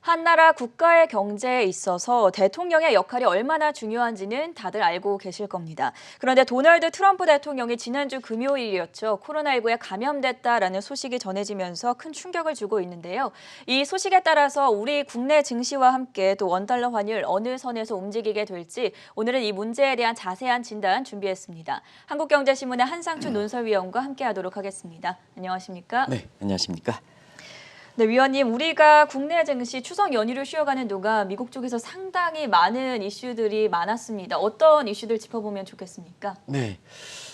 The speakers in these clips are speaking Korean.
한 나라 국가의 경제에 있어서 대통령의 역할이 얼마나 중요한지는 다들 알고 계실 겁니다. 그런데 도널드 트럼프 대통령이 지난주 금요일이었죠. 코로나19에 감염됐다라는 소식이 전해지면서 큰 충격을 주고 있는데요. 이 소식에 따라서 우리 국내 증시와 함께 또 원달러 환율 어느 선에서 움직이게 될지 오늘은 이 문제에 대한 자세한 진단 준비했습니다. 한국경제신문의 한상춘 논설위원과 함께하도록 하겠습니다. 안녕하십니까? 네, 안녕하십니까? 네, 위원님, 우리가 국내 증시 추석 연휴를 쉬어가는 동안 미국 쪽에서 상당히 많은 이슈들이 많았습니다. 어떤 이슈들 짚어보면 좋겠습니까? 네,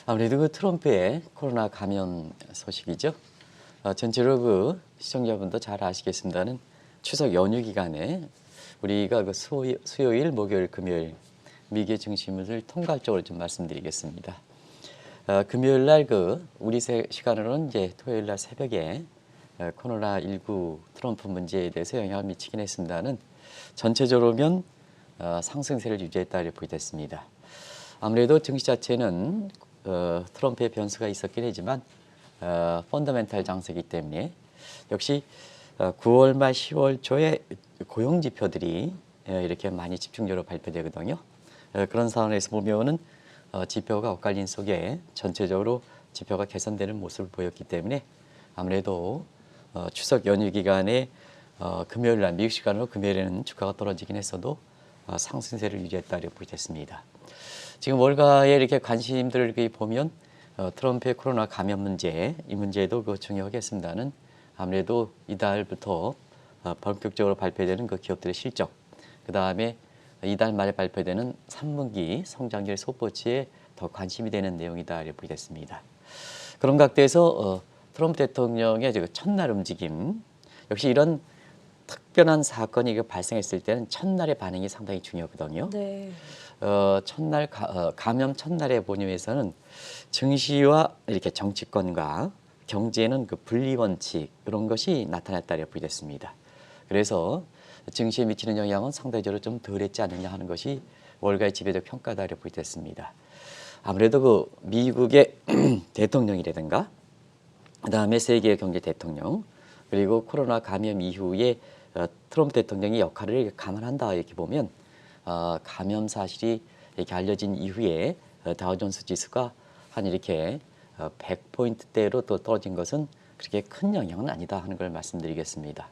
아무래도 그 트럼프의 코로나 감염 소식이죠. 전체로 그 시청자분도 잘 아시겠습니다는 추석 연휴 기간에 우리가 그 수요일, 목요일, 금요일 미국의 증시물을 통괄적으로 좀 말씀드리겠습니다. 금요일 날 그 우리 시간으로는 이제 토요일 날 새벽에 코로나19 트럼프 문제에 대해서 영향을 미치긴 했습니다는 전체적으로 보면 상승세를 유지했다 이렇게 보겠습니다. 아무래도 증시 자체는 트럼프의 변수가 있었긴 하지만 펀더멘탈 장세이기 때문에 역시 9월 말 10월 초에 고용 지표들이 이렇게 많이 집중적으로 발표되거든요. 그런 상황에서 보면은 지표가 엇갈린 속에 전체적으로 지표가 개선되는 모습을 보였기 때문에 아무래도 추석 연휴 기간에 금요일 날 미국 시간으로 금요일에는 주가가 떨어지긴 했어도 상승세를 유지했다 이렇게 보겠습니다. 지금 월가에 이렇게 관심들을 이렇게 보면 트럼프의 코로나 감염 문제, 이 문제도 그 중요하겠습니다는 아무래도 이달부터 본격적으로 발표되는 그 기업들의 실적, 그 다음에 이달 말에 발표되는 3분기 성장률 속보치에 더 관심이 되는 내용이다 이렇게 보겠습니다. 그런 각도에서 트럼프 대통령의 첫날 움직임, 역시 이런 특별한 사건이 발생했을 때는 첫날의 반응이 상당히 중요하거든요. 네. 첫날 감염 첫날의 본유에서는 증시와 이렇게 정치권과 경제는 그 분리 원칙 이런 것이 나타났다고 보겠습니다. 그래서 증시에 미치는 영향은 상대적으로 좀 덜했지 않느냐 하는 것이 월가의 지배적 평가다라고 보겠습니다. 아무래도 그 미국의 대통령이라든가 그다음에 세계 경제 대통령 그리고 코로나 감염 이후에 트럼프 대통령의 역할을 감안한다 이렇게 보면 감염 사실이 이렇게 알려진 이후에 다우존스 지수가 한 이렇게 100포인트대로 또 떨어진 것은 그렇게 큰 영향은 아니다 하는 걸 말씀드리겠습니다.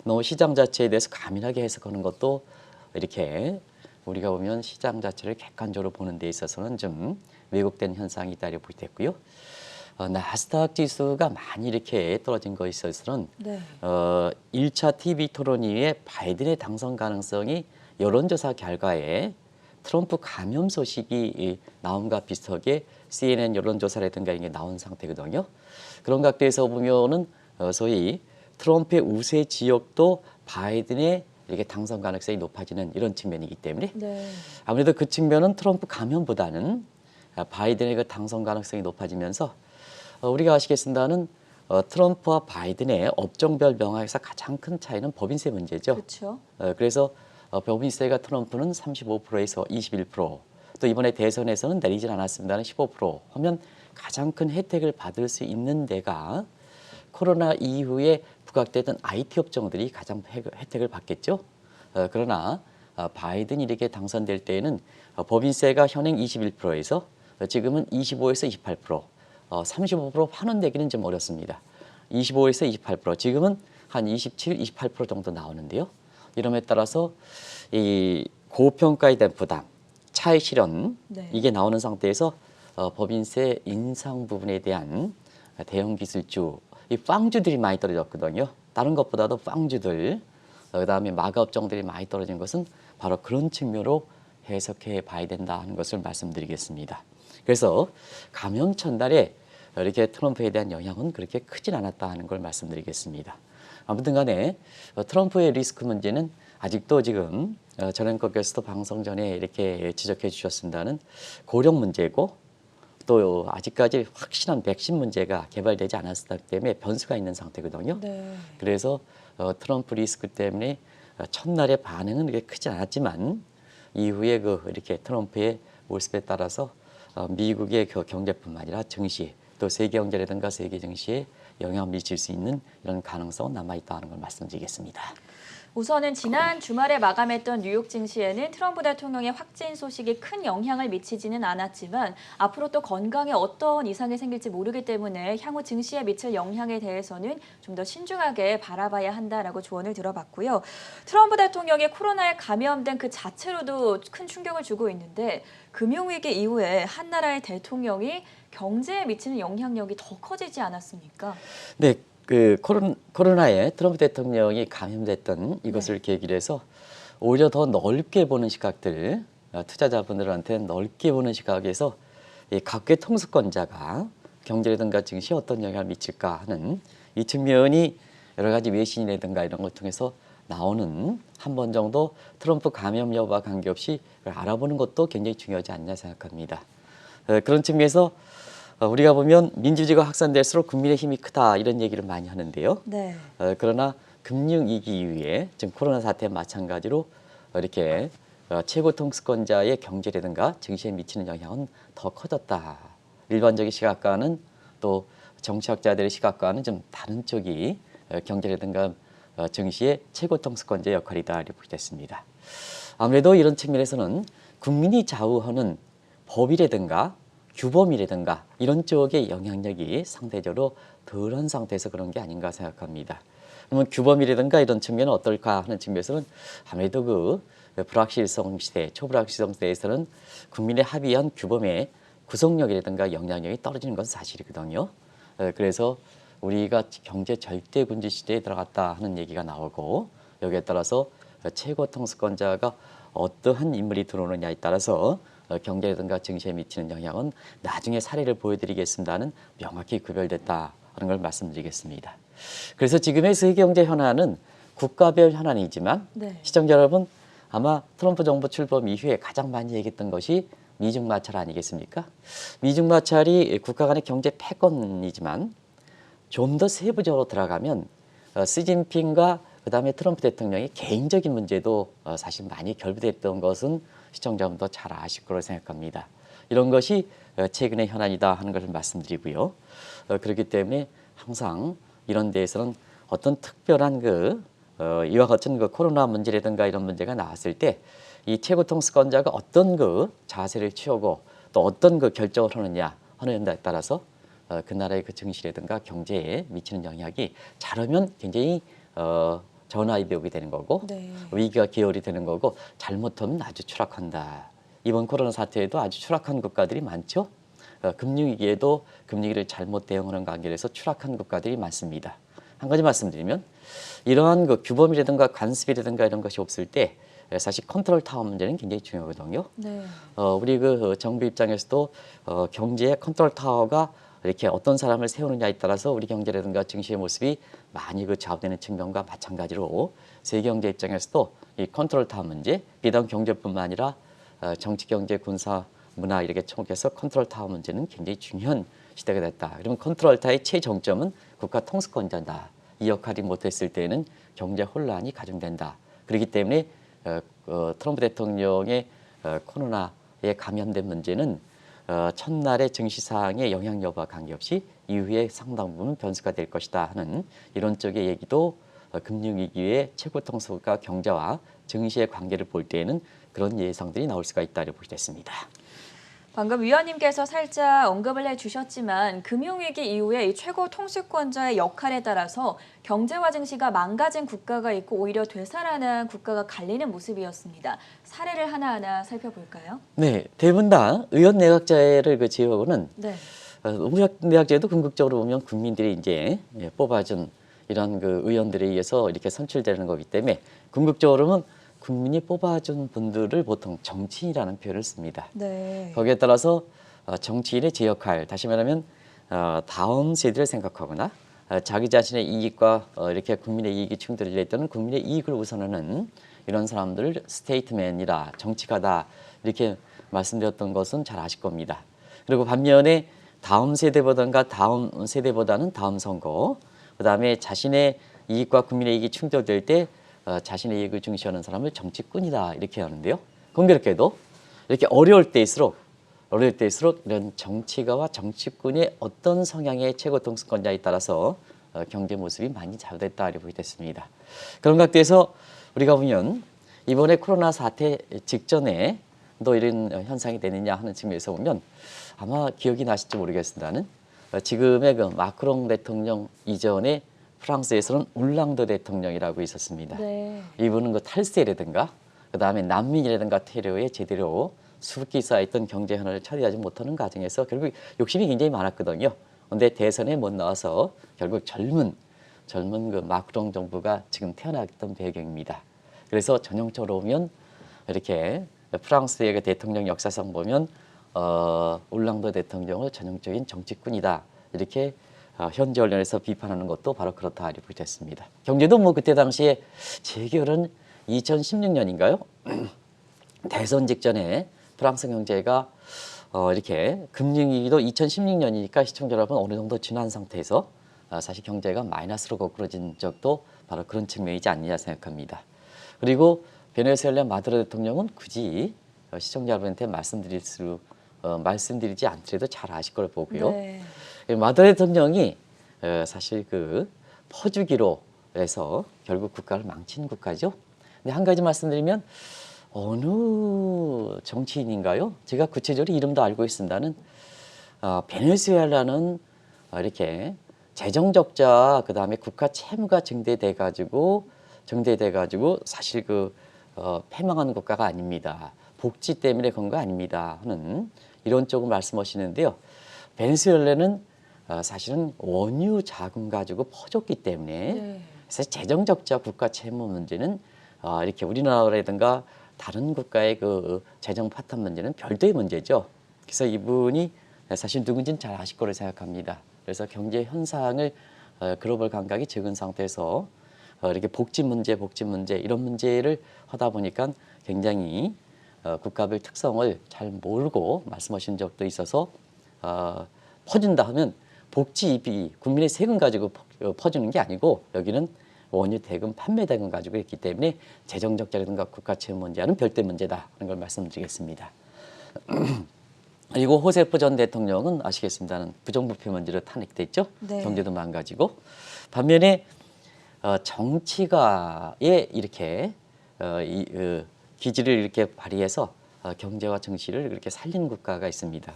너무 시장 자체에 대해서 가민하게 해석하는 것도 이렇게 우리가 보면 시장 자체를 객관적으로 보는 데 있어서는 좀 왜곡된 현상이 있다 이렇게 보겠고요. 나스닥 지수가 많이 이렇게 떨어진 것에 있어서는 네. 1차 TV 토론 이후에 바이든의 당선 가능성이 여론조사 결과에 트럼프 감염 소식이 나온과 비슷하게 CNN 여론조사라든가 이게 나온 상태거든요. 그런 각도에서 보면은 소위 트럼프의 우세 지역도 바이든의 이렇게 당선 가능성이 높아지는 이런 측면이기 때문에 네. 아무래도 그 측면은 트럼프 감염보다는 바이든의 그 당선 가능성이 높아지면서 우리가 아시겠습니다는 트럼프와 바이든의 업종별 명확에서 가장 큰 차이는 법인세 문제죠. 그렇죠. 그래서 법인세가 트럼프는 35%에서 21%, 또 이번에 대선에서는 내리진 않았습니다는 15% 하면 가장 큰 혜택을 받을 수 있는 데가 코로나 이후에 부각되던 IT 업종들이 가장 혜택을 받겠죠. 그러나 바이든이 이렇게 당선될 때에는 법인세가 현행 21%에서 지금은 25에서 28%, 35% 환원되기는 좀 어렵습니다. 25에서 28%, 지금은 한 27, 28% 정도 나오는데요. 이름에 따라서 이 고평가에 대한 부담, 차익 실현 네. 이게 나오는 상태에서 법인세 인상 부분에 대한 대형 기술주, 이 빵주들이 많이 떨어졌거든요. 다른 것보다도 빵주들, 그다음에 마가업종들이 많이 떨어진 것은 바로 그런 측면으로 해석해 봐야 된다 하는 것을 말씀드리겠습니다. 그래서 감염 첫날에 이렇게 트럼프에 대한 영향은 그렇게 크진 않았다 하는 걸 말씀드리겠습니다. 아무튼 간에 트럼프의 리스크 문제는 아직도 지금 전 앵커께서도 방송 전에 이렇게 지적해 주셨습니다는 고령 문제고 또 아직까지 확실한 백신 문제가 개발되지 않았기 때문에 변수가 있는 상태거든요. 네. 그래서 트럼프 리스크 때문에 첫날의 반응은 그렇게 크지 않았지만 이후에 이렇게 트럼프의 모습에 따라서 미국의 경제뿐만 아니라 증시 또 세계 경제라든가 세계 증시에 영향을 미칠 수 있는 이런 가능성은 남아있다는 걸 말씀드리겠습니다. 우선은 지난 주말에 마감했던 뉴욕 증시에는 트럼프 대통령의 확진 소식이 큰 영향을 미치지는 않았지만 앞으로 또 건강에 어떤 이상이 생길지 모르기 때문에 향후 증시에 미칠 영향에 대해서는 좀 더 신중하게 바라봐야 한다라고 조언을 들어봤고요. 트럼프 대통령이 코로나에 감염된 그 자체로도 큰 충격을 주고 있는데 금융위기 이후에 한 나라의 대통령이 경제에 미치는 영향력이 더 커지지 않았습니까? 네, 코로나에 트럼프 대통령이 감염됐던 이것을 계기로 해서 오히려 더 넓게 보는 시각들, 투자자분들한테 넓게 보는 시각에서 이 각국의 통수권자가 경제라든가 증시에 어떤 영향을 미칠까 하는 이 측면이 여러 가지 외신이라든가 이런 걸 통해서 나오는 한 번 정도 트럼프 감염 여부와 관계없이 알아보는 것도 굉장히 중요하지 않냐 생각합니다. 그런 측면에서 우리가 보면 민주주의가 확산될수록 국민의 힘이 크다 이런 얘기를 많이 하는데요. 네. 그러나 금융위기 이후에 지금 코로나 사태 마찬가지로 이렇게 최고 통수권자의 경제라든가 증시에 미치는 영향은 더 커졌다. 일반적인 시각과는 또 정치학자들의 시각과는 좀 다른 쪽이 경제라든가 증시의 최고 통수권자의 역할이다 이렇게 보겠습니다. 아무래도 이런 측면에서는 국민이 좌우하는 법이라든가 규범이라든가 이런 쪽의 영향력이 상대적으로 덜한 상태에서 그런 게 아닌가 생각합니다. 그러면 규범이라든가 이런 측면은 어떨까 하는 측면에서는 아무래도 불확실성 시대, 초불확실성 시대에서는 국민의 합의한 규범의 구속력이라든가 영향력이 떨어지는 것은 사실이거든요. 그래서 우리가 경제 절대 군주 시대에 들어갔다 하는 얘기가 나오고 여기에 따라서 최고 통수권자가 어떠한 인물이 들어오느냐에 따라서 경제라든가 증시에 미치는 영향은 나중에 사례를 보여드리겠습니다는 명확히 구별됐다 하는 걸 말씀드리겠습니다. 그래서 지금의 세계경제 현안은 국가별 현안이지만 시청자 여러분 아마 트럼프 정부 출범 이후에 가장 많이 얘기했던 것이 미중 마찰 아니겠습니까? 미중 마찰이 국가 간의 경제 패권이지만 좀 더 세부적으로 들어가면 시진핑과 그다음에 트럼프 대통령의 개인적인 문제도 사실 많이 결부됐던 것은 시청자분도 잘 아실 거로 생각합니다. 이런 것이 최근의 현안이다 하는 것을 말씀드리고요. 그렇기 때문에 항상 이런 데에서는 어떤 특별한 이와 같은 코로나 문제라든가 이런 문제가 나왔을 때 이 최고 통수권자가 어떤 자세를 취하고 또 어떤 결정을 하느냐 하는 데 따라서 그 나라의 증시라든가 경제에 미치는 영향이 잘하면 굉장히 전화위복이 오게 되는 거고 위기가 계열이 되는 거고 잘못하면 아주 추락한다. 이번 코로나 사태에도 아주 추락한 국가들이 많죠. 금융위기에도 금융위기를 잘못 대응하는 관계에서 추락한 국가들이 많습니다. 한 가지 말씀드리면 이러한 규범이라든가 관습이라든가 이런 것이 없을 때 사실 컨트롤 타워 문제는 굉장히 중요하거든요. 우리 정부 입장에서도 경제의 컨트롤 타워가 이렇게 어떤 사람을 세우느냐에 따라서 우리 경제라든가 증시의 모습이 많이 좌우되는 측면과 마찬가지로 세계 경제 입장에서도 이 컨트롤 타워 문제, 비단 경제뿐만 아니라 정치, 경제, 군사, 문화 이렇게 총해서 컨트롤 타워 문제는 굉장히 중요한 시대가 됐다. 그러면 컨트롤 타워의 최정점은 국가 통수권자다. 이 역할이 못했을 때는 경제 혼란이 가중된다. 그렇기 때문에 트럼프 대통령의 코로나에 감염된 문제는 첫날의 증시 사항의 영향 여부와 관계없이 이후에 상당 부분 변수가 될 것이다 하는 이런 쪽의 얘기도 금융위기의 최고 통수가 경제와 증시의 관계를 볼 때에는 그런 예상들이 나올 수가 있다고 보겠습니다. 방금 위원님께서 살짝 언급을 해주셨지만 금융위기 이후에 이 최고 통수권자의 역할에 따라서 경제와 증시가 망가진 국가가 있고 오히려 되살아난 국가가 갈리는 모습이었습니다. 사례를 하나하나 살펴볼까요? 네, 대부분 다 의원 내각제를 제외하고는 우리 내각제도 궁극적으로 보면 국민들이 이제 뽑아준 이런 의원들에 의해서 이렇게 선출되는 거기 때문에 궁극적으로는 국민이 뽑아준 분들을 보통 정치인이라는 표현을 씁니다. 거기에 따라서 정치인의 제 역할, 다시 말하면 다음 세대를 생각하거나 자기 자신의 이익과 이렇게 국민의 이익이 충돌될 때는 국민의 이익을 우선하는 이런 사람들을 스테이트맨이다, 정치가다 이렇게 말씀드렸던 것은 잘 아실 겁니다. 그리고 반면에 다음 세대보다는 다음 선거, 그다음에 자신의 이익과 국민의 이익이 충돌될 때 자신의 이익을 중시하는 사람을 정치꾼이다 이렇게 하는데요. 공교롭게도 이렇게 어려울 때일수록 이런 정치가와 정치꾼의 어떤 성향의 최고 통수권자에 따라서 경제 모습이 많이 좌우됐다 이렇게 보게 됐습니다. 그런 각도에서 우리가 보면 이번에 코로나 사태 직전에 또 이런 현상이 되느냐 하는 측면에서 보면 아마 기억이 나실지 모르겠습니다는 지금의 그 마크롱 대통령 이전에 프랑스에서는 올랑드 대통령이라고 있었습니다. 네. 이분은 그 탈세라든가 그다음에 난민이라든가 테러에 제대로 수북히 쌓였던 경제 현안을 처리하지 못하는 과정에서 결국 욕심이 굉장히 많았거든요. 그런데 대선에 못 나와서 결국 젊은 그 마크롱 정부가 지금 태어났던 배경입니다. 그래서 전형적으로 보면 이렇게 프랑스의 그 대통령 역사상 보면 올랑드 대통령을 전형적인 정치꾼이다 이렇게 현지 언론에서 비판하는 것도 바로 그렇다 이렇게 됐습니다. 경제도 뭐 그때 당시에 제 기억은 2016년인가요? 대선 직전에 프랑스 경제가 이렇게 금융위기도 2016년이니까 시청자 여러분 어느 정도 지난 상태에서 사실 경제가 마이너스로 거꾸러진 적도 바로 그런 측면이지 않느냐 생각합니다. 그리고 베네수엘라 마두로 대통령은 굳이 시청자 여러분한테 말씀드리지 않더라도 잘 아실 걸 보고요. 네. 마두로 대통령이 사실 그 퍼주기로 해서 결국 국가를 망친 국가죠. 근데 한 가지 말씀드리면 어느 정치인인가요? 제가 구체적으로 이름도 알고 있습니다는 베네수엘라는 이렇게 재정 적자 그다음에 국가 채무가 증대돼 가지고 사실 그 패망한 국가가 아닙니다. 복지 때문에 그런 거 아닙니다. 하는 이런 쪽을 말씀하시는데요. 베네수엘라는 사실은 원유 자금 가지고 퍼줬기 때문에 네. 사실 재정 적자 국가 채무 문제는 이렇게 우리나라라든가 다른 국가의 그 재정 파탄 문제는 별도의 문제죠. 그래서 이분이 사실 누군지는 잘 아실 거로 생각합니다. 그래서 경제 현상을 글로벌 감각이 적은 상태에서 이렇게 복지 문제 이런 문제를 하다 보니까 굉장히 국가별 특성을 잘 모르고 말씀하신 적도 있어서 퍼준다 하면 복지비 국민의 세금 가지고 퍼주는 게 아니고 여기는 원유 대금, 판매 대금 가지고 있기 때문에 재정 적자라든가 국가 채무 문제는 별도의 문제다 하는 걸 말씀드리겠습니다. 그리고 호세프 전 대통령은 아시겠습니다는 부정부패 문제로 탄핵됐죠. 네. 경제도 망가지고 반면에 정치가에 이렇게 기질을 이렇게 발휘해서 경제와 정치를 이렇게 살린 국가가 있습니다.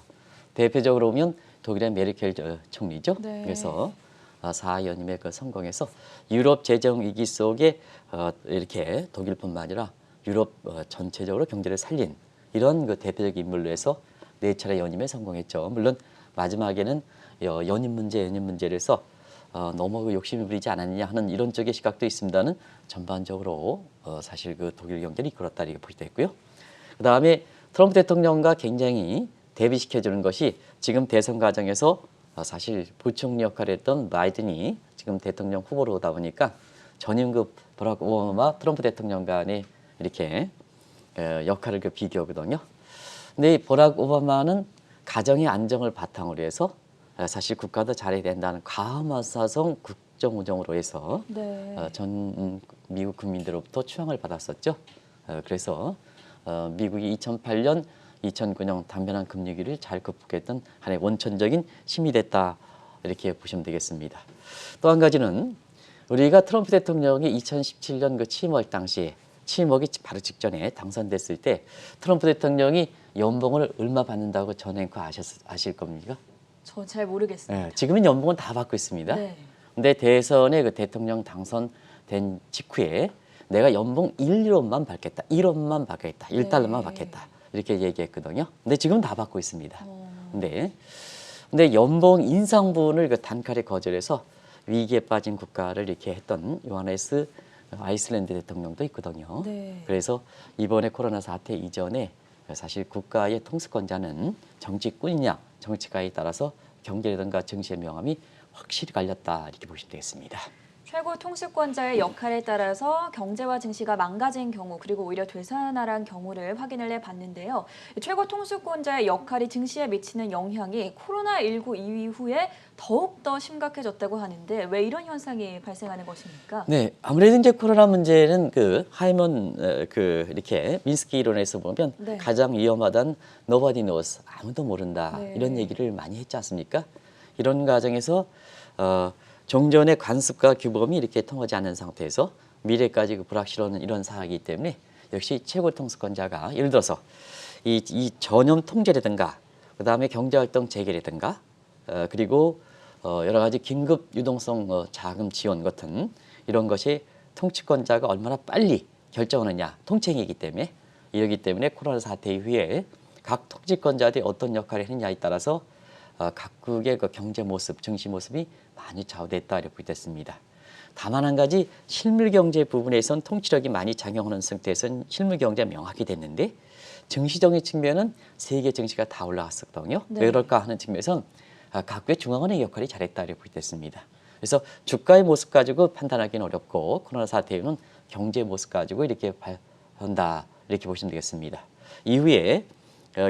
대표적으로 보면 독일의 메르켈 총리죠. 네. 그래서 4연임의 그 성공에서 유럽 재정 위기 속에 이렇게 독일뿐만 아니라 유럽 전체적으로 경제를 살린 이런 그 대표적 인물로 해서 4차례 연임에 성공했죠. 물론 마지막에는 연임 문제를 해서 너무 욕심이 부리지 않았느냐 하는 이런 쪽의 시각도 있습니다는 전반적으로 사실 그 독일 경제를 이끌었다 이렇게 볼 수 있고요. 그 다음에 트럼프 대통령과 굉장히 대비시켜주는 것이 지금 대선 과정에서 사실 부총리 역할을 했던 바이든이 지금 대통령 후보로 오다 보니까 전임급 버락 오바마 트럼프 대통령 간의 이렇게 역할을 그 비교하거든요. 근데 이 버락 오바마는 가정의 안정을 바탕으로 해서 사실 국가도 잘해야 된다는 과마사성 국정운영으로 해서 네. 전 미국 국민들로부터 추앙을 받았었죠. 그래서 미국이 2008년 2009년 단변한 금리위기를 잘 극복했던 하나의 원천적인 힘이 됐다 이렇게 보시면 되겠습니다. 또 한 가지는 우리가 트럼프 대통령이 2017년 그 취임할 당시에 취임하기 바로 직전에 당선됐을 때 트럼프 대통령이 연봉을 얼마 받는다고 전 앵커 아실 겁니까? 저 잘 모르겠습니다. 네, 지금은 연봉은 다 받고 있습니다. 네. 근데 대선에 그 대통령 당선된 직후에 내가 연봉 1원만 받겠다. 1원만 받겠다. 1달러만 받겠다. 이렇게 얘기했거든요. 근데 지금 다 받고 있습니다. 근데 연봉 인상분을 그 단칼에 거절해서 위기에 빠진 국가를 이렇게 했던 요하네스 아이슬란드 대통령도 있거든요. 네. 그래서 이번에 코로나 사태 이전에 사실 국가의 통수권자는 정치꾼이냐 정치가에 따라서 경제라든가 정치의 명암이 확실히 갈렸다 이렇게 보시면 되겠습니다. 최고 통수권자의 역할에 따라서 경제와 증시가 망가진 경우 그리고 오히려 되살아난 경우를 확인을 해봤는데요. 최고 통수권자의 역할이 증시에 미치는 영향이 코로나19 이후에 더욱더 심각해졌다고 하는데 왜 이런 현상이 발생하는 것입니까? 네, 아무래도 이제 코로나 문제는 그 하이먼 이렇게 민스키 이론에서 보면 네. 가장 위험하단 nobody knows 아무도 모른다 네. 이런 얘기를 많이 했지 않습니까? 이런 과정에서 종전의 관습과 규범이 이렇게 통하지 않는 상태에서 미래까지 그 불확실한 이런 상황이기 때문에 역시 최고 통수권자가 예를 들어서 이 전염 통제라든가 그다음에 경제활동 재개라든가 그리고 여러 가지 긴급 유동성 자금 지원 같은 이런 것이 통치권자가 얼마나 빨리 결정하느냐 통치행위이기 때문에 이러기 때문에 코로나 사태 이후에 각 통치권자들이 어떤 역할을 했느냐에 따라서 각국의 그 경제 모습, 증시 모습이 많이 좌우됐다 이렇게 됐습니다. 다만 한 가지 실물 경제 부분에선 통치력이 많이 작용하는 상태에서는 실물 경제가 명확히 됐는데 증시적인 측면은 세계 증시가 다 올라갔었거든요. 네. 왜 그럴까 하는 측면에선 각국의 중앙은행 역할이 잘했다 이렇게 됐습니다. 그래서 주가의 모습 가지고 판단하기는 어렵고 코로나 사태 이후는 경제 모습 가지고 이렇게 한다 이렇게 보시면 되겠습니다. 이후에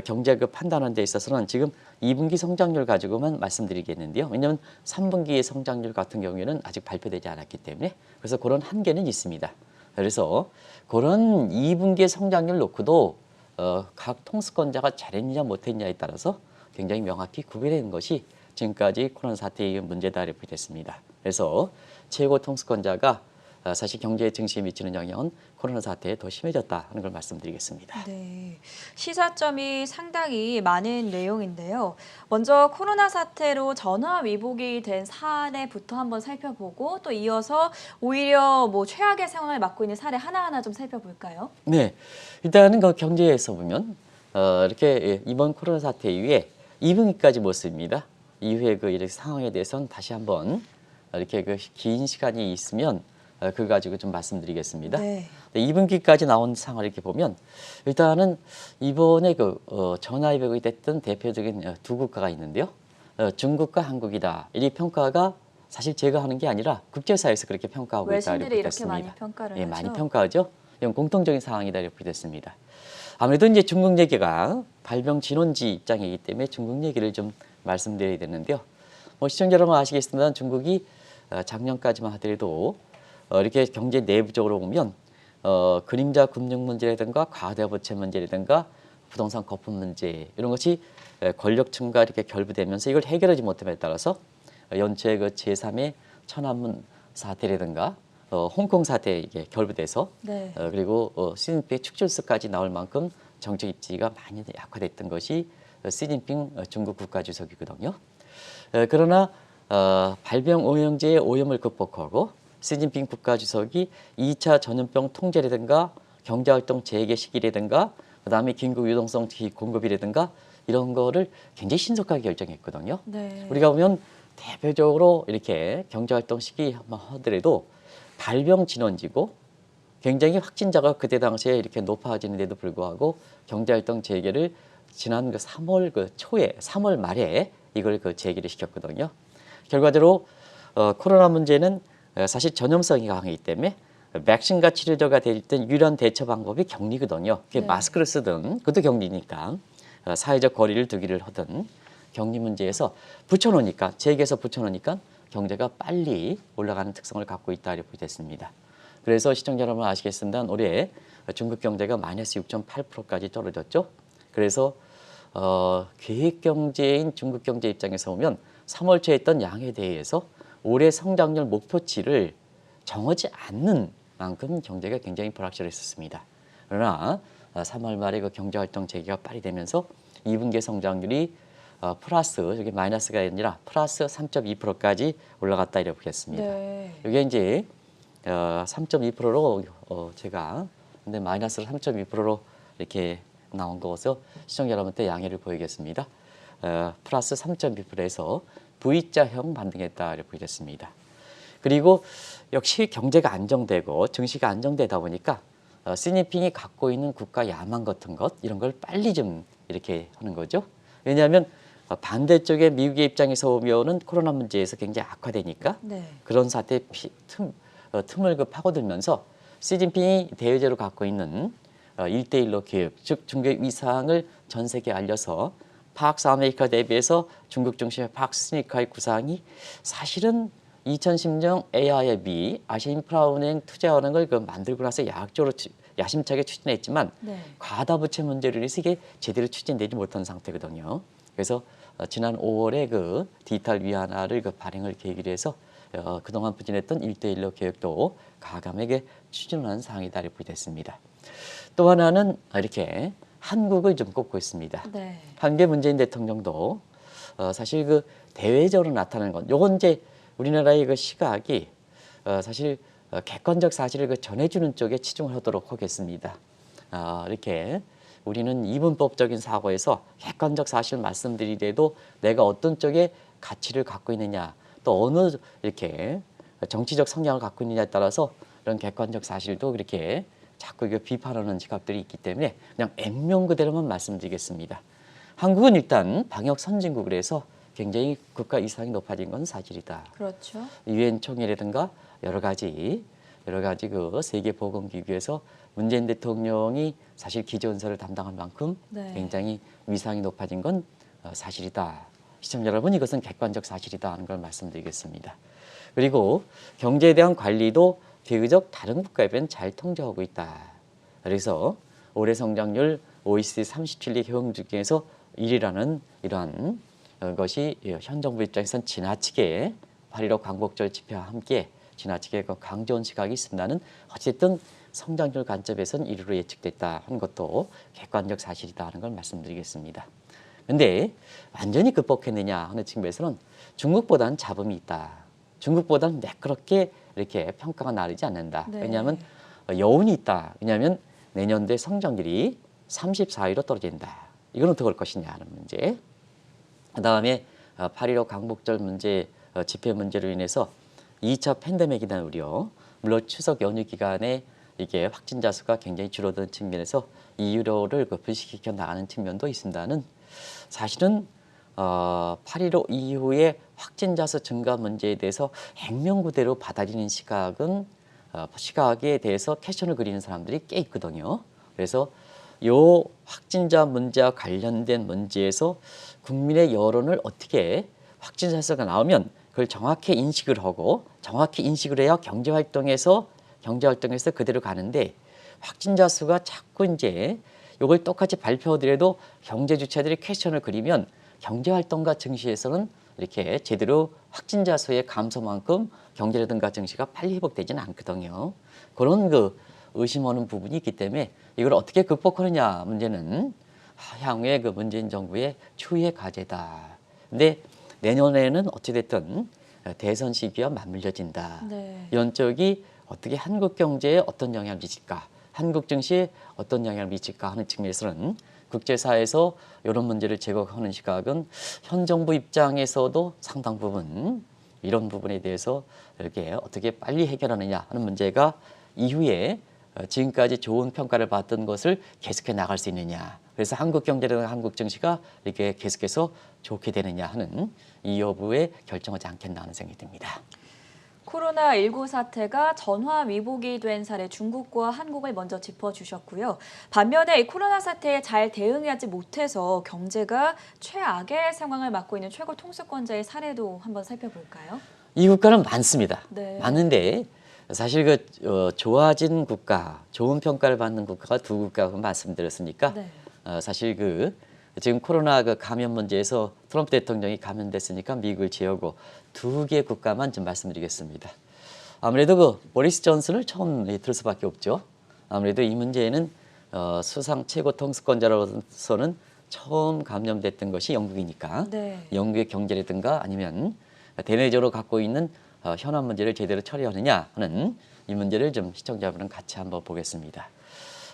경제 판단하는 데 있어서는 지금 2분기 성장률 가지고만 말씀드리겠는데요. 왜냐하면 3분기의 성장률 같은 경우에는 아직 발표되지 않았기 때문에 그래서 그런 한계는 있습니다. 그래서 그런 2분기의 성장률 놓고도 각 통수권자가 잘했느냐 못했느냐에 따라서 굉장히 명확히 구별되는 것이 지금까지 코로나 사태의 문제다 이렇게 됐습니다. 그래서 최고 통수권자가 사실 경제 증시에 미치는 영향은 코로나 사태에 더 심해졌다 하는 걸 말씀드리겠습니다. 네, 시사점이 상당히 많은 내용인데요. 먼저 코로나 사태로 전화 위복이 된 사례부터 한번 살펴보고 또 이어서 오히려 뭐 최악의 상황을 맞고 있는 사례 하나하나 좀 살펴볼까요? 네, 일단은 그 경제에서 보면 이렇게 이번 코로나 사태 이후에 2분기까지 모습입니다. 이후에 그 이렇게 상황에 대해서는 다시 한번 이렇게 그 긴 시간이 있으면 그거 가지고 좀 말씀드리겠습니다. 네. 2분기까지 나온 상황을 이렇게 보면 일단은 이번에 그 전화위복이 됐던 대표적인 두 국가가 있는데요. 중국과 한국이다. 이 평가가 사실 제가 하는 게 아니라 국제사회에서 그렇게 평가하고 있다 외신들이 이렇게 이렇게 됐습니다. 많이 평가를 예, 하죠. 많이 평가하죠. 이건 공통적인 상황이다 이렇게 됐습니다. 아무래도 이제 중국 얘기가 발병 진원지 입장이기 때문에 중국 얘기를 좀 말씀드려야 되는데요. 시청자 여러분 아시겠습니다만 중국이 작년까지만 하더라도 이렇게 경제 내부적으로 보면 그림자 금융 문제라든가 과대부채 문제라든가 부동산 거품 문제 이런 것이 권력층과 이렇게 결부되면서 이걸 해결하지 못함에 따라서 연초에 그 제3의 천안문 사태라든가 홍콩 사태에 이게 결부돼서 네. 그리고 시진핑 축출수까지 나올 만큼 정책 입지가 많이 약화됐던 것이 시진핑 중국 국가주석이거든요. 그러나 발병 오염제의 오염을 극복하고 시진핑 국가주석이 2차 전염병 통제라든가 경제활동 재개 시기라든가 그다음에 긴급 유동성 공급이라든가 이런 거를 굉장히 신속하게 결정했거든요. 네. 우리가 보면 대표적으로 이렇게 경제활동 시기 한번 하더라도 발병 진원지고 굉장히 확진자가 그때 당시에 이렇게 높아지는데도 불구하고 경제활동 재개를 지난 그 3월 그 초에 3월 말에 이걸 그 재개를 시켰거든요. 결과적으로 코로나 문제는 사실 전염성이 강하기 때문에 백신과 치료제가 될 땐 유일한 대처 방법이 격리거든요. 그게 네. 마스크를 쓰든 그것도 격리니까 사회적 거리를 두기를 하든 격리 문제에서 붙여놓으니까 재개해서 붙여놓으니까 경제가 빨리 올라가는 특성을 갖고 있다 이렇게 됐습니다. 그래서 시청자 여러분 아시겠습니다. 올해 중국 경제가 마이너스 6.8%까지 떨어졌죠. 그래서 계획 경제인 중국 경제 입장에서 보면 3월 초에 했던 양에 대해서 올해 성장률 목표치를 정하지 않는 만큼 경제가 굉장히 불확실했었습니다. 그러나 3월 말에 그 경제활동 재개가 빨리 되면서 2분기 성장률이 플러스 여기 마이너스가 아니라 플러스 3.2%까지 올라갔다 이렇게 보겠습니다. 네. 이게 이제 3.2%로 제가 근데 마이너스 3.2%로 이렇게 나온 거서 시청자 여러분한테 양해를 보이겠습니다. 플러스 3.2%에서 V자형 반등했다 이렇게 보겠습니다. 그리고 역시 경제가 안정되고 증시가 안정되다 보니까 시진핑이 갖고 있는 국가 야망 같은 것 이런 걸 빨리 좀 이렇게 하는 거죠. 왜냐하면 반대쪽에 미국의 입장에서 보면은 코로나 문제에서 굉장히 악화되니까 네. 그런 사태에 틈을 파고들면서 시진핑이 대외적으로 갖고 있는 1대1로 계획, 즉 중국의 위상을 전 세계에 알려서 팍스 아메리카 대비해서 중국 중심의 팍스 시니카의 구상이 사실은 2010년 AIIB 아시아인프라은행 투자은행을 만들고 나서 야심차게 추진했지만 네. 과다부채 문제로 인해서 이게 제대로 추진되지 못한 상태거든요. 그래서 지난 5월에 그 디지털 위안화를 발행을 계기로 해서 그동안 부진했던 1대1로 계획도 가감하게 추진하는 사항이다 이렇게 됐습니다. 또 하나는 이렇게 한국을 좀 꼽고 있습니다. 네. 한국의 문재인 대통령도 사실 그 대외적으로 나타나는 건 요건 이제 우리나라의 그 시각이 사실 객관적 사실을 그 전해주는 쪽에 치중을 하도록 하겠습니다. 이렇게 우리는 이분법적인 사고에서 객관적 사실을 말씀드리더라도 내가 어떤 쪽에 가치를 갖고 있느냐 또 어느 이렇게 정치적 성향을 갖고 있느냐에 따라서 이런 객관적 사실도 그렇게 자꾸 이거 비판하는 시각들이 있기 때문에 그냥 액면 그대로만 말씀드리겠습니다. 한국은 일단 방역 선진국으로 굉장히 국가 이상이 높아진 건 사실이다. 그렇죠. 유엔 총회라든가 여러 가지 그 세계 보건기구에서 문재인 대통령이 사실 기조연설을 담당할 만큼 네. 굉장히 위상이 높아진 건 사실이다. 시청자 여러분 이것은 객관적 사실이다 하는 걸 말씀드리겠습니다. 그리고 경제에 대한 관리도 비교적 다른 국가에 비해 잘 통제하고 있다. 그래서 올해 성장률 OECD 37개 회원국 중에서 1위라는 이러한 것이 현 정부 입장에서는 지나치게 8.15 광복절 집회와 함께 지나치게 강조한 시각이 있습니다는 어쨌든 성장률 관점에서는 1위로 예측됐다 하는 것도 객관적 사실이다 하는 걸 말씀드리겠습니다. 그런데 완전히 극복했느냐 하는 측면에서는 중국보다는 잡음이 있다. 중국보다는 매끄럽게 이렇게 평가가 나르지 않는다. 네. 왜냐하면 여운이 있다. 왜냐하면 내년도에 성장률이 34위로 떨어진다. 이건 어떻게 할 것이냐 하는 문제. 그다음에 8.15 광복절 문제, 집회 문제로 인해서 2차 팬데믹에 대한 우려, 물론 추석 연휴 기간에 이게 확진자 수가 굉장히 줄어드는 측면에서 이 우려를 불식시켜 나가는 측면도 있습니다는 사실은 8.15 이후에 확진자 수 증가 문제에 대해서 액면그대로 받아들이는 시각에 대해서 캐션을 그리는 사람들이 꽤 있거든요. 그래서 요 확진자 문제와 관련된 문제에서 국민의 여론을 어떻게 확진자 수가 나오면 그걸 정확히 인식을 하고 정확히 인식을 해야 경제활동에서 그대로 가는데 확진자 수가 자꾸 이제 이걸 똑같이 발표하더라도 경제 주체들이 퀘스천을 그리면 경제활동과 증시에서는 이렇게 제대로 확진자 수의 감소만큼 경제라든가 증시가 빨리 회복되지는 않거든요. 그런 그 의심하는 부분이 있기 때문에 이걸 어떻게 극복하느냐 문제는 향후에 그 문재인 정부의 추이의 과제다. 근데 내년에는 어찌됐든 대선 시기와 맞물려진다. 네. 이런 쪽이 어떻게 한국 경제에 어떤 영향을 미칠까, 한국 증시에 어떤 영향을 미칠까 하는 측면에서는 국제사회에서 이런 문제를 제거하는 시각은 현 정부 입장에서도 상당 부분 이런 부분에 대해서 이렇게 어떻게 빨리 해결하느냐 하는 문제가 이후에 지금까지 좋은 평가를 받던 것을 계속해 나갈 수 있느냐. 그래서 한국 경제라든가 한국 증시가 이렇게 계속해서 좋게 되느냐 하는 이 여부에 결정하지 않겠나 하는 생각이 듭니다. 코로나19 사태가 전화위복이 된 사례 중국과 한국을 먼저 짚어주셨고요. 반면에 이 코로나 사태에 잘 대응하지 못해서 경제가 최악의 상황을 맞고 있는 최고 통수권자의 사례도 한번 살펴볼까요? 이 국가는 많습니다. 네. 많은데 사실 좋아진 국가, 좋은 평가를 받는 국가가 두 국가가 말씀드렸으니까 네. 사실 지금 코로나 감염 문제에서 트럼프 대통령이 감염됐으니까 미국을 제외하고 두 개의 국가만 좀 말씀드리겠습니다. 아무래도 보리스 존슨을 처음 들을 수밖에 없죠. 아무래도 이 문제에는 수상 최고 통수권자로서는 처음 감염됐던 것이 영국이니까 네. 영국의 경제라든가 아니면 대내적으로 갖고 있는 현안 문제를 제대로 처리하느냐 하는 이 문제를 좀 시청자분은 같이 한번 보겠습니다.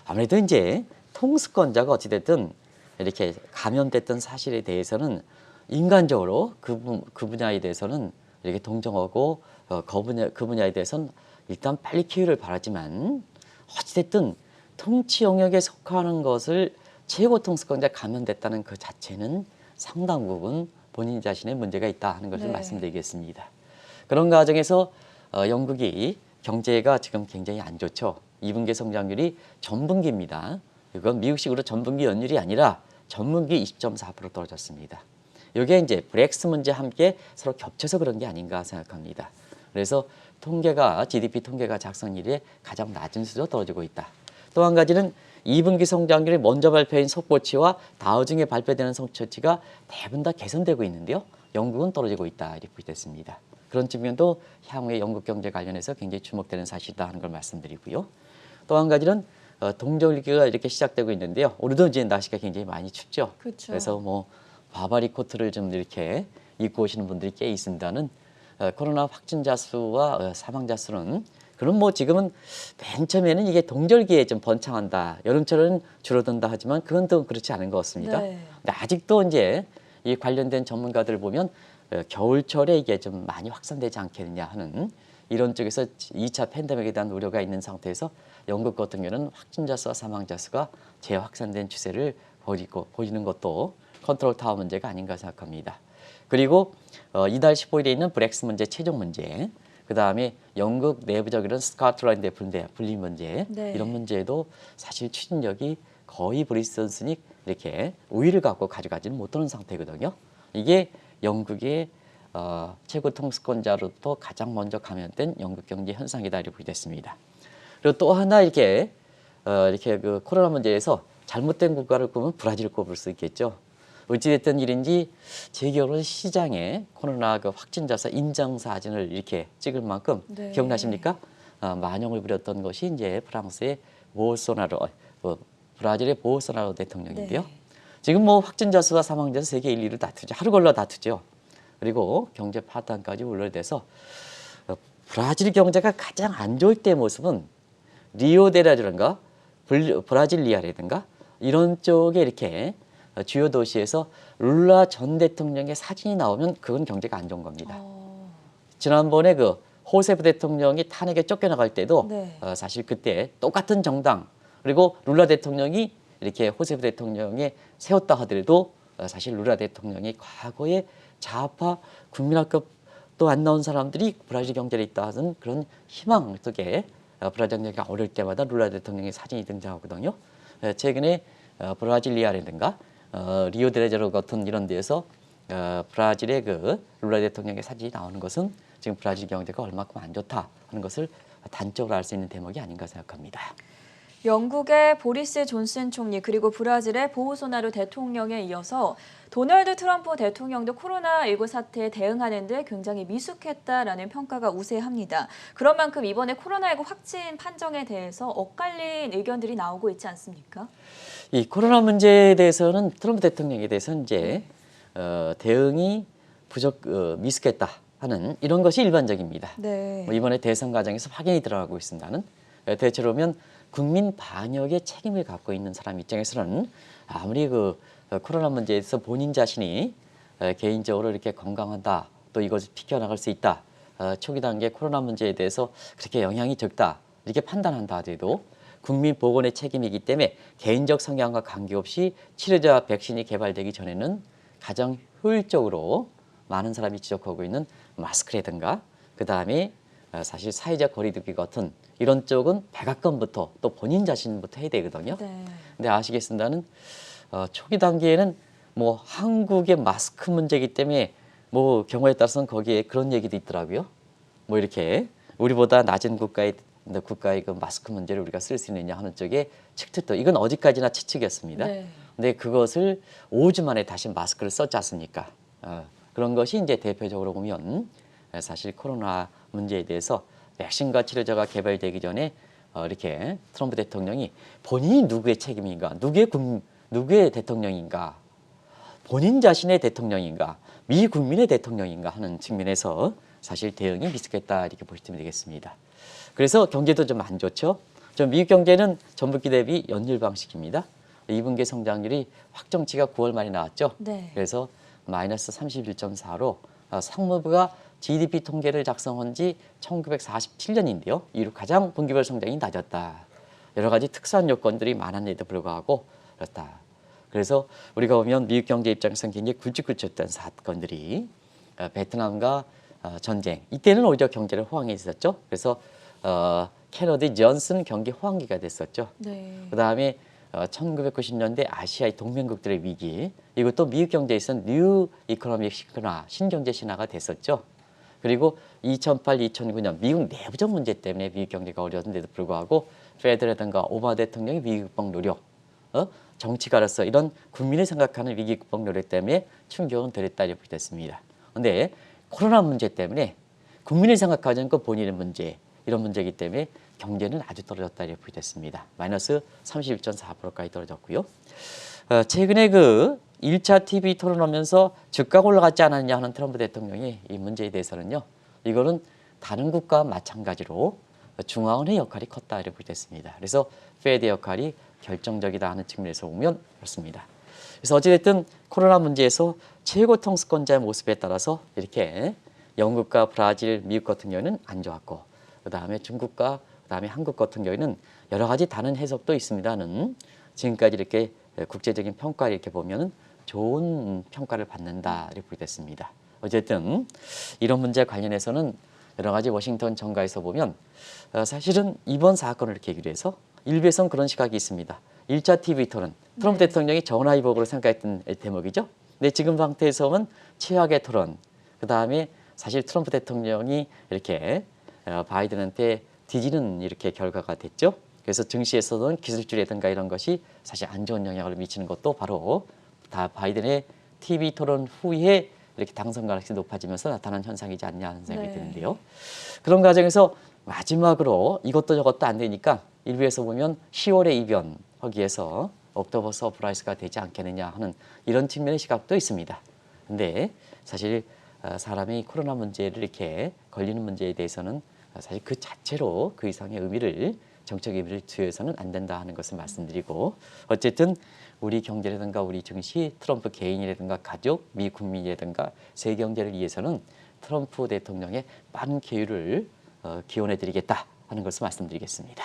아무래도 이제 통수권자가 어찌됐든 이렇게 감염됐던 사실에 대해서는 인간적으로 그 분야에 대해서는 이렇게 동정하고 그 분야에 대해서는 일단 빨리 쾌유를 바라지만 어찌됐든 통치 영역에 속하는 것을 최고 통수권자 감염됐다는 그 자체는 상당 부분 본인 자신의 문제가 있다 하는 것을 네. 말씀드리겠습니다. 그런 과정에서 영국이 경제가 지금 굉장히 안 좋죠. 2분기 성장률이 전분기입니다. 이건 미국식으로 전분기 연율이 아니라 전분기 20.4% 떨어졌습니다. 이게 이제 브렉시트 문제와 함께 서로 겹쳐서 그런 게 아닌가 생각합니다. 그래서 GDP 통계가 작성 이래 가장 낮은 수준으로 떨어지고 있다. 또 한 가지는 2분기 성장률이 먼저 발표인 속보치와 다우중에 발표되는 속보치가 대부분 다 개선되고 있는데요. 영국은 떨어지고 있다 이렇게 됐습니다. 그런 측면도 향후에 영국 경제 관련해서 굉장히 주목되는 사실이다 하는 걸 말씀드리고요. 또 한 가지는 동절기가 이렇게 시작되고 있는데요. 오늘도 이제 날씨가 굉장히 많이 춥죠. 그렇죠. 그래서 뭐 바바리 코트를 좀 이렇게 입고 오시는 분들이 꽤 있습니다는 코로나 확진자 수와 사망자 수는 그럼 뭐 지금은 맨 처음에는 이게 동절기에 좀 번창한다, 여름철은 줄어든다 하지만 그건 또 그렇지 않은 것 같습니다. 네. 근데 아직도 이제 이 관련된 전문가들 보면 겨울철에 이게 좀 많이 확산되지 않겠느냐 하는 이런 쪽에서 2차 팬데믹에 대한 우려가 있는 상태에서 영국 같은 경우는 확진자 수와 사망자 수가 재확산된 추세를 보이는 것도 컨트롤 타워 문제가 아닌가 생각합니다. 그리고 이달 15일에 있는 브렉스 문제 최종 문제, 그 다음에 영국 내부적인 스코틀랜드 분리 문제, 네. 이런 문제에도 사실 추진력이 거의 보리스 존슨이 이렇게 우위를 갖고 가져가지는 못하는 상태거든요. 이게 영국의 최고 통수권자로부터 가장 먼저 감염된 영국 경제 현상이다 이렇게 보겠습니다. 그리고 또 하나 이렇게 그 코로나 문제에서 잘못된 국가를 꼽으면 브라질을 꼽을 수 있겠죠. 어찌됐든 일인지 제 기억으로는 시장에 코로나 그 확진자 수 인정 사진을 이렇게 찍을 만큼 네. 기억나십니까? 만용을 부렸던 것이 이제 프랑스의 보소나로, 브라질의 보소나로 대통령인데요. 네. 지금 뭐 확진자 수와 사망자 수 세계 1, 2를 다투죠. 하루 걸러 다투죠. 그리고 경제 파탄까지 울려대서 브라질 경제가 가장 안 좋을 때 모습은 리오데라든가 브라질리아라든가 이런 쪽에 이렇게 주요 도시에서 룰라 전 대통령의 사진이 나오면 그건 경제가 안 좋은 겁니다. 지난번에 그 호세프 대통령이 탄핵에 쫓겨나갈 때도 네. 사실 그때 똑같은 정당 그리고 룰라 대통령이 이렇게 호세프 대통령에 세웠다 하더라도 사실 룰라 대통령이 과거에 좌파 국민학급도 안 나온 사람들이 브라질 경제에 있다 하는 그런 희망 속에 브라질 경제가 어려울 때마다 룰라 대통령의 사진이 등장하거든요. 최근에 브라질리아라든가 리오데자네이루 같은 이런 데에서 브라질의 그 룰라 대통령의 사진이 나오는 것은 지금 브라질 경제가 얼마큼 안 좋다 하는 것을 단적으로 알 수 있는 대목이 아닌가 생각합니다. 영국의 보리스 존슨 총리 그리고 브라질의 보우소나루 대통령에 이어서 도널드 트럼프 대통령도 코로나19 사태에 대응하는 데 굉장히 미숙했다라는 평가가 우세합니다. 그런 만큼 이번에 코로나19 확진 판정에 대해서 엇갈린 의견들이 나오고 있지 않습니까? 이 코로나 문제에 대해서는 트럼프 대통령에 대해서는 이제 대응이 미숙했다 하는 이런 것이 일반적입니다. 네. 뭐 이번에 대선 과정에서 확인이 들어가고 있습니다는 대체로 보면 국민 반역의 책임을 갖고 있는 사람 입장에서는 아무리 그 코로나 문제에서 본인 자신이 개인적으로 이렇게 건강하다 또 이것을 비켜나갈 수 있다 초기 단계 코로나 문제에 대해서 그렇게 영향이 적다 이렇게 판단한다 하더라도 국민 보건의 책임이기 때문에 개인적 성향과 관계없이 치료제와 백신이 개발되기 전에는 가장 효율적으로 많은 사람이 지적하고 있는 마스크라든가 그 다음에 사실 사회적 거리두기 같은 이런 쪽은 백악관부터 또 본인 자신부터 해야 되거든요. 네. 근데 아시겠습니다는 초기 단계에는 뭐 한국의 마스크 문제이기 때문에 뭐 경우에 따라서는 거기에 그런 얘기도 있더라고요. 뭐 이렇게 우리보다 낮은 국가의 그 마스크 문제를 우리가 쓸 수 있느냐 하는 쪽에 측특도 이건 어디까지나 추측이었습니다. 네. 근데 그것을 5주 만에 다시 마스크를 썼지 않습니까? 그런 것이 이제 대표적으로 보면 사실 코로나 문제에 대해서 백신과 치료제가 개발되기 전에 이렇게 트럼프 대통령이 본인이 누구의 책임인가, 누구의 대통령인가, 본인 자신의 대통령인가, 미 국민의 대통령인가 하는 측면에서 사실 대응이 미숙했다 이렇게 보시면 되겠습니다. 그래서 경제도 좀 안 좋죠. 미국 경제는 전분기 대비 연율 방식입니다. 2분기 성장률이 확정치가 9월 말에 나왔죠. 네. 그래서 마이너스 31.4로 상무부가 GDP 통계를 작성한 지 1947년인데요. 이후 가장 분기별 성장이 낮았다. 여러 가지 특수한 요건들이 많았는데도 불구하고 그렇다. 그래서 우리가 보면 미국 경제 입장에서는 굉장히 굵직굵직했던 사건들이 베트남과 전쟁, 이때는 오히려 경제를 호황에 있었죠. 그래서 케너디 존슨 경기 호황기가 됐었죠. 네. 그다음에 1990년대 아시아의 동맹국들의 위기, 이것도 미국 경제에 있어서 뉴 이코노믹 시그널, 신경제 신화가 됐었죠. 그리고 2008, 2009년 미국 내부적 문제 때문에 미국 경제가 어려웠는데도 불구하고 페드라든가 오바마 대통령의 위기 극복 노력, 정치가로서 이런 국민이 생각하는 위기 극복 노력 때문에 충격은 덜했다 이렇게 됐습니다. 그런데 코로나 문제 때문에 국민이 생각하는 그 본인의 문제, 이런 문제이기 때문에 경제는 아주 떨어졌다 이렇게 보겠습니다. 마이너스 31.4%까지 떨어졌고요. 최근에 그 1차 TV 토론하면서 주가가 올라갔지 않았냐 하는 트럼프 대통령이 이 문제에 대해서는요. 이거는 다른 국가와 마찬가지로 중앙은행 역할이 컸다 이렇게 보겠습니다. 그래서 페드의 역할이 결정적이다 하는 측면에서 보면 그렇습니다. 그래서 어찌됐든 코로나 문제에서 최고 통수권자의 모습에 따라서 이렇게 영국과 브라질, 미국 같은 경우는 안 좋았고 그다음에 중국과 그다음에 한국 같은 경우에는 여러 가지 다른 해석도 있습니다는 지금까지 이렇게 국제적인 평가를 이렇게 보면은 좋은 평가를 받는다 이렇게 보게 됐습니다. 어쨌든 이런 문제 관련해서는 여러 가지 워싱턴 정가에서 보면 사실은 이번 사건을 계기로 해서 일부에서는 그런 시각이 있습니다. 1차 TV 토론, 트럼프 대통령이 전화위복으로 생각했던 대목이죠. 근데 지금 상태에서는 최악의 토론, 그다음에 사실 트럼프 대통령이 이렇게 바이든한테 뒤지는 이렇게 결과가 됐죠. 그래서 증시에서는 기술주라든가 이런 것이 사실 안 좋은 영향을 미치는 것도 바로 다 바이든의 TV 토론 후에 이렇게 당선 가능성이 높아지면서 나타난 현상이지 않냐 하는 생각이 드는데요. 그런 과정에서 마지막으로 이것도 저것도 안 되니까 일부에서 보면 10월에 이변하기 위해서 옥토버 서프라이즈가 되지 않겠느냐 하는 이런 측면의 시각도 있습니다. 근데 사실 사람이 코로나 문제를 이렇게 걸리는 문제에 대해서는 사실 그 자체로 그 이상의 의미를 정책 의미를 투여해서는 안 된다 하는 것을 말씀드리고 어쨌든 우리 경제라든가 우리 증시, 트럼프 개인이라든가 가족, 미 국민이라든가 세계 경제를 위해서는 트럼프 대통령의 빠른 계율을 기원해드리겠다 하는 것을 말씀드리겠습니다.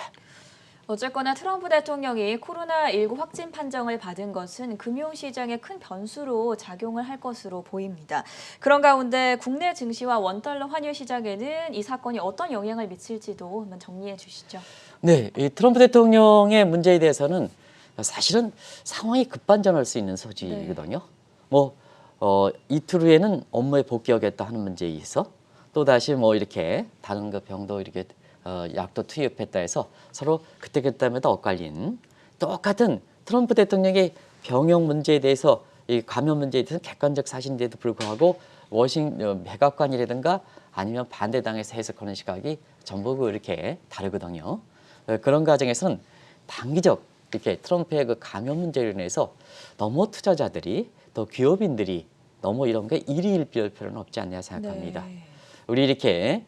어쨌거나 트럼프 대통령이 코로나19 확진 판정을 받은 것은 금융시장에 큰 변수로 작용을 할 것으로 보입니다. 그런 가운데 국내 증시와 원달러 환율 시장에는 이 사건이 어떤 영향을 미칠지도 한번 정리해 주시죠. 네, 이 트럼프 대통령의 문제에 대해서는 사실은 상황이 급반전할 수 있는 소지거든요. 이틀 후에는 업무에 복귀하겠다 하는 문제에 있어 또 다시 이렇게 다른 그 병도 이렇게 약도 투입했다 해서 서로 그때그때마다 엇갈린 똑같은 트럼프 대통령의 병역 문제에 대해서 이 감염 문제에 대해서 객관적 사실인데도 불구하고 백악관이라든가 아니면 반대당에서 해석하는 시각이 전부 이렇게 다르거든요. 그런 과정에서는 단기적 이렇게 트럼프의 그 감염 문제로 인해서 너무 투자자들이 또 기업인들이 너무 이런 게 일희일비할 필요는 없지 않냐 생각합니다. 네. 우리 이렇게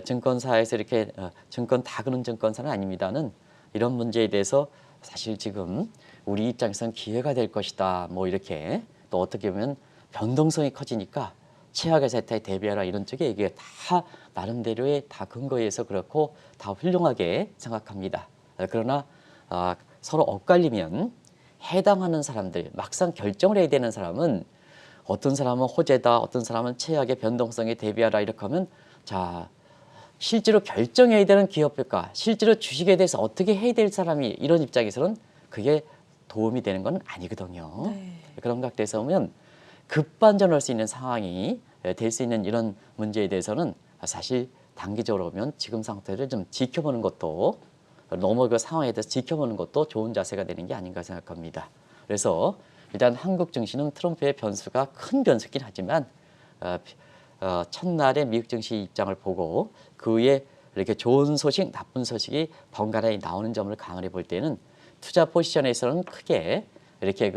증권사에서 이렇게 증권 다 그런 증권사는 아닙니다는 이런 문제에 대해서 사실 지금 우리 입장에서는 기회가 될 것이다. 이렇게 또 어떻게 보면 변동성이 커지니까 최악의 사태에 대비하라 이런 쪽에 이게 다 나름대로의 다 근거에 의해서 그렇고 다 훌륭하게 생각합니다. 그러나 서로 엇갈리면 해당하는 사람들 막상 결정을 해야 되는 사람은 어떤 사람은 호재다, 어떤 사람은 최악의 변동성에 대비하라 이렇게 하면 자 실제로 결정해야 되는 기업일까, 실제로 주식에 대해서 어떻게 해야 될 사람이 이런 입장에서는 그게 도움이 되는 건 아니거든요. 네. 그런 각도에서 보면 급반전할 수 있는 상황이 될 수 있는 이런 문제에 대해서는 사실 단기적으로 보면 지금 상태를 좀 지켜보는 것도 너무 그 상황에 대해서 지켜보는 것도 좋은 자세가 되는 게 아닌가 생각합니다. 그래서 일단 한국 증시는 트럼프의 변수가 큰 변수긴 하지만 첫날에 미국 증시 입장을 보고 그 후에 이렇게 좋은 소식, 나쁜 소식이 번갈아 나오는 점을 감안해 볼 때는 투자 포지션에서는 크게 이렇게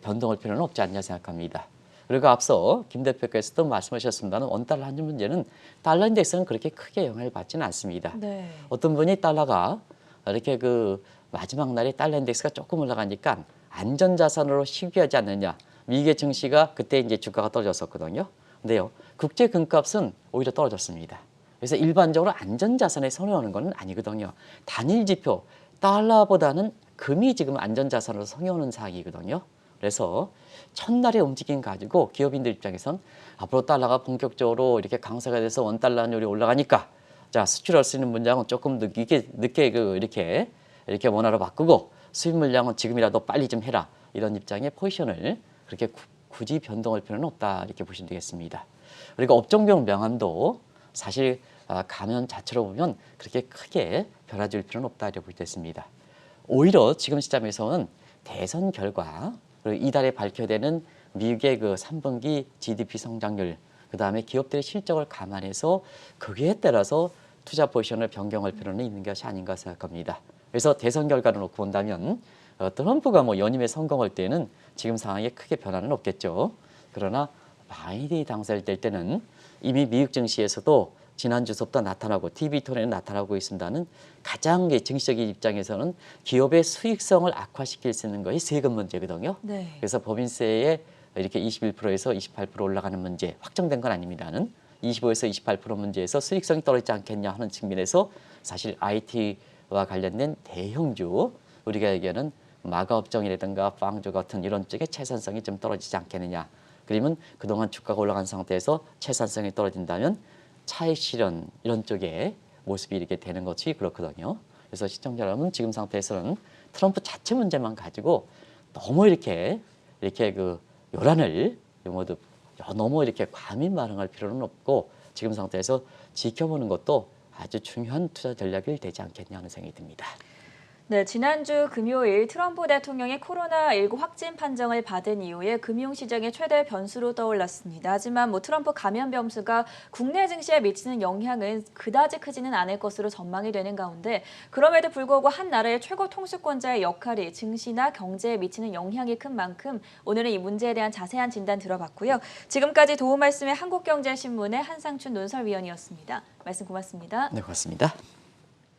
변동할 필요는 없지 않냐 생각합니다. 그리고 앞서 김 대표께서도 말씀하셨습니다는 원달러 환율 문제는 달러 인덱스는 그렇게 크게 영향을 받지는 않습니다. 네. 어떤 분이 달러가 이렇게 마지막 날에 달러 인덱스가 조금 올라가니까 안전자산으로 시기하지 않느냐. 미국의 증시가 그때 이제 주가가 떨어졌었거든요. 근데요, 국제 금값은 오히려 떨어졌습니다. 그래서 일반적으로 안전자산에 선호하는 건 아니거든요. 단일 지표, 달러보다는 금이 지금 안전자산으로 선호하는 사항이거든요. 그래서 첫날의 움직임 가지고 기업인들 입장에선 앞으로 달러가 본격적으로 이렇게 강세가 돼서 원달러 환율이 올라가니까 자 수출할 수 있는 물량은 조금 늦게 이렇게 원화로 바꾸고 수입 물량은 지금이라도 빨리 좀 해라 이런 입장의 포지션을 그렇게 굳이 변동할 필요는 없다 이렇게 보시면 되겠습니다. 그리고 업종별 명암도 사실 감염 자체로 보면 그렇게 크게 변화줄 필요는 없다 이렇게 볼 수 있습니다. 오히려 지금 시점에서는 대선 결과 그리고 이달에 발표되는 미국의 3분기 GDP 성장률 그다음에 기업들의 실적을 감안해서 거기에 따라서 투자 포지션을 변경할 필요는 있는 것이 아닌가 생각합니다. 그래서 대선 결과를 놓고 본다면 트럼프가 뭐 연임에 성공할 때는 지금 상황에 크게 변화는 없겠죠. 그러나 바이든이 당선될 때는 이미 미국 증시에서도 지난주부터 나타나고 TV 토론에 나타나고 있습니다는 가장 증시적인 입장에서는 기업의 수익성을 악화시킬 수 있는 것이 세금 문제거든요. 네. 그래서 법인세에 이렇게 21%에서 28% 올라가는 문제 확정된 건 아닙니다는 25에서 28% 문제에서 수익성이 떨어지지 않겠냐 하는 측면에서 사실 IT와 관련된 대형주 우리가 얘기하는 마가업종이라든가 빵주 같은 이런 쪽에 채산성이 좀 떨어지지 않겠느냐. 그러면 그동안 주가가 올라간 상태에서 채산성이 떨어진다면 차익 실현 이런 쪽에 모습이 이렇게 되는 것이 그렇거든요. 그래서 시청자 여러분 지금 상태에서는 트럼프 자체 문제만 가지고 너무 이렇게 그 요란을 모두 너무 이렇게 과민 반응할 필요는 없고 지금 상태에서 지켜보는 것도 아주 중요한 투자 전략이 되지 않겠냐 하는 생각이 듭니다. 네, 지난주 금요일 트럼프 대통령이 코로나19 확진 판정을 받은 이후에 금융시장의 최대 변수로 떠올랐습니다. 하지만 트럼프 감염 변수가 국내 증시에 미치는 영향은 그다지 크지는 않을 것으로 전망이 되는 가운데 그럼에도 불구하고 한 나라의 최고 통수권자의 역할이 증시나 경제에 미치는 영향이 큰 만큼 오늘은 이 문제에 대한 자세한 진단 들어봤고요. 지금까지 도움 말씀의 한국경제신문의 한상춘 논설위원이었습니다. 말씀 고맙습니다. 네, 고맙습니다.